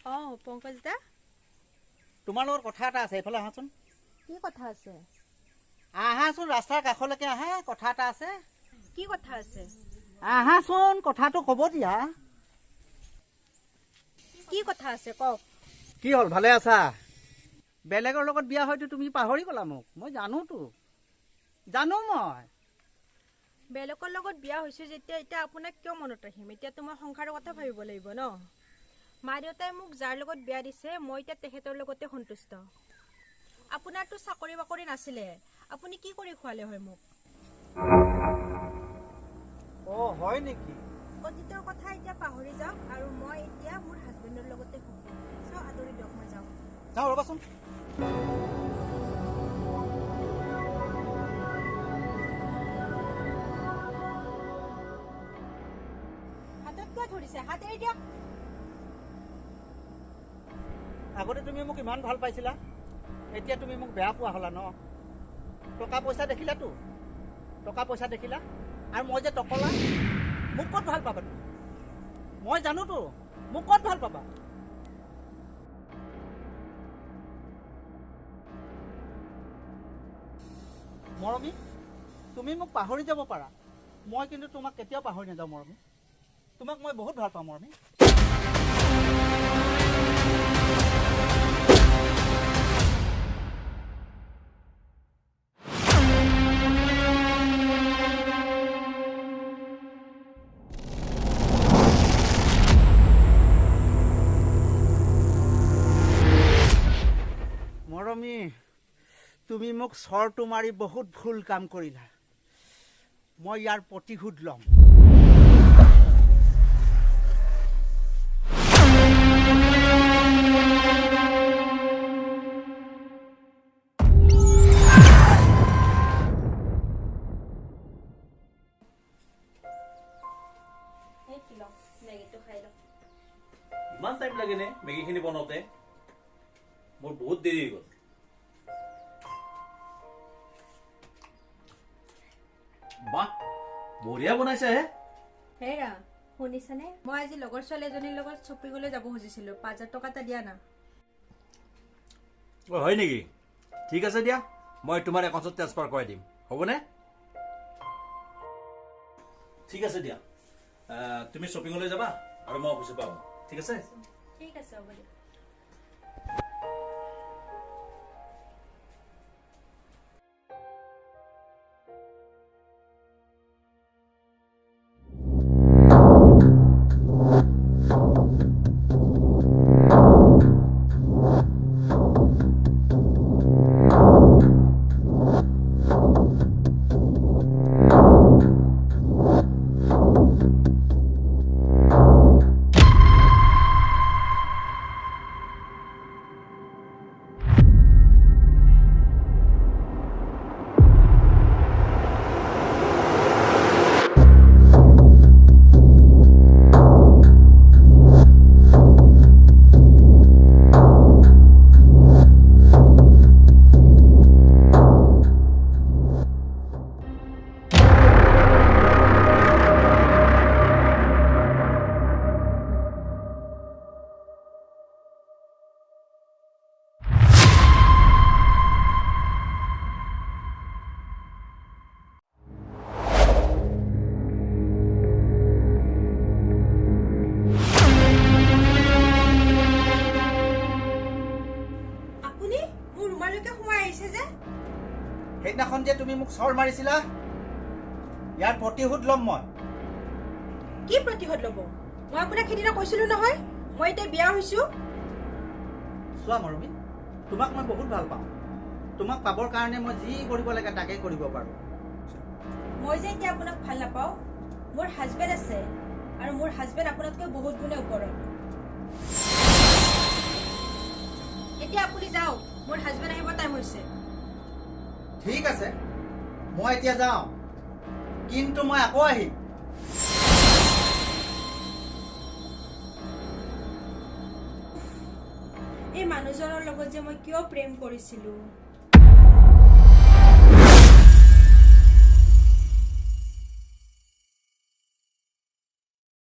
পংকজ দা তোমাৰ লগত কথা এটা আছে, এইফালে আহাচোন। কি কথা আছে? আহাচোন, ৰাস্তাৰ কাষলৈকে আহা, কথা এটা আছে। কি কথা আছে? আহাচোন, কথাটো ক'ব দিয়া। কি কথা আছে কওক। কি হ'ল, ভালে আছা? বেলেগৰ লগত বিয়া হয়তো তুমি পাহৰি গলা মোক, মই জানো মই। বেলেগৰ লগত বিয়া হৈছো যেতিয়া এতিয়া আপোনাক কিয় মনত ৰাখিম? এতিয়াতো মই সংসাৰৰ কথা ভাবিব লাগিব ন। মা দেউতাই মোক যাৰ লগত বিয়া দিছে মই এতিয়া তেখেতৰ লগতে সন্তুষ্ট। আপোনাৰতো চাকৰি বাকৰি নাছিলে, আপুনি কি কৰি খুৱালে হয় মোক? হয় নেকি? অতীতৰ কথা এতিয়া পাহৰি যাওক আৰু মই এতিয়া মোৰ হাজবেণ্ডৰ লগতে সুখী। আদৰি দিয়ক, মই যাওঁ। ৰ'বাচোন। হাতত কিয় ধৰিছে? হাত এৰি দিয়ক। আগতে তুমি মোক ইমান ভাল পাইছিলা, এতিয়া তুমি মোক বেয়া পোৱা হলা ন। টকা পইচা দেখিলা আৰু মই যে টকলা, মোক ক'ত ভাল পাবা তুমি? মই জানোতো, মোক ক'ত ভাল পাবা? মৰমী, তুমি মোক পাহৰি যাব পাৰা, মই কিন্তু তোমাক কেতিয়াও পাহৰি নাযাওঁ মৰমী। তোমাক মই বহুত ভাল পাওঁ মৰমী। মৰমী, তুমি মোক চৰটো মাৰি বহুত ভুল কাম কৰিলা, মই ইয়াৰ প্ৰতিশোধ ল'ম। ইমান টাইম লাগে নে মেগীখিনি বনাওঁতে? মোৰ বহুত দেৰি হৈ গ'ল। বাহ, বঢ়িয়া বনাইছে হে। হেৰা, শুনিছানে? মই আজি লগৰ ছোৱালী এজনীৰ লগত শ্বপিঙলৈ যাব খুজিছিলো, 5,000 টকা এটা দিয়া না। হয় নেকি? ঠিক আছে দিয়া, মই তোমাৰ একাউণ্টত ট্ৰান্সফাৰ কৰাই দিম, হ'বনে? ঠিক আছে দিয়া, তুমি শ্বপিঙলৈ যাবা আৰু মই অফিচৰ পৰা আহোঁ, ঠিক আছে? ঠিক আছে, হ'ব দিয়া। সেইদিনাখন যে তুমি মোক চৰ মাৰিছিলা, ইয়াৰ প্ৰতিশোধ ল'ম মই। কি প্ৰতিশোধ ল'ব? মই আপোনাক সেইদিনা কৈছিলো নহয়, মই এতিয়া বিয়া হৈছো। চোৱা মৰমী, তোমাক মই বহুত ভাল পাওঁ, তোমাক পাবৰ কাৰণে মই যি কৰিব লাগে তাকে কৰিব পাৰো। মই যে এতিয়া আপোনাক ভাল নাপাওঁ, মোৰ হাজবেণ্ড আছে আৰু মোৰ হাজবেণ্ড আপোনাতকৈ বহুত গুণে ওপৰত। এতিয়া আপুনি যাওক, মোৰ হাজবেণ্ড আহিব টাইম হৈছে। ঠিক আছে, মই এতিয়া যাওঁ, কিন্তু মই আকৌ আহিম। এই মানুহজনৰ লগত যে মই কিয় প্ৰেম কৰিছিলো।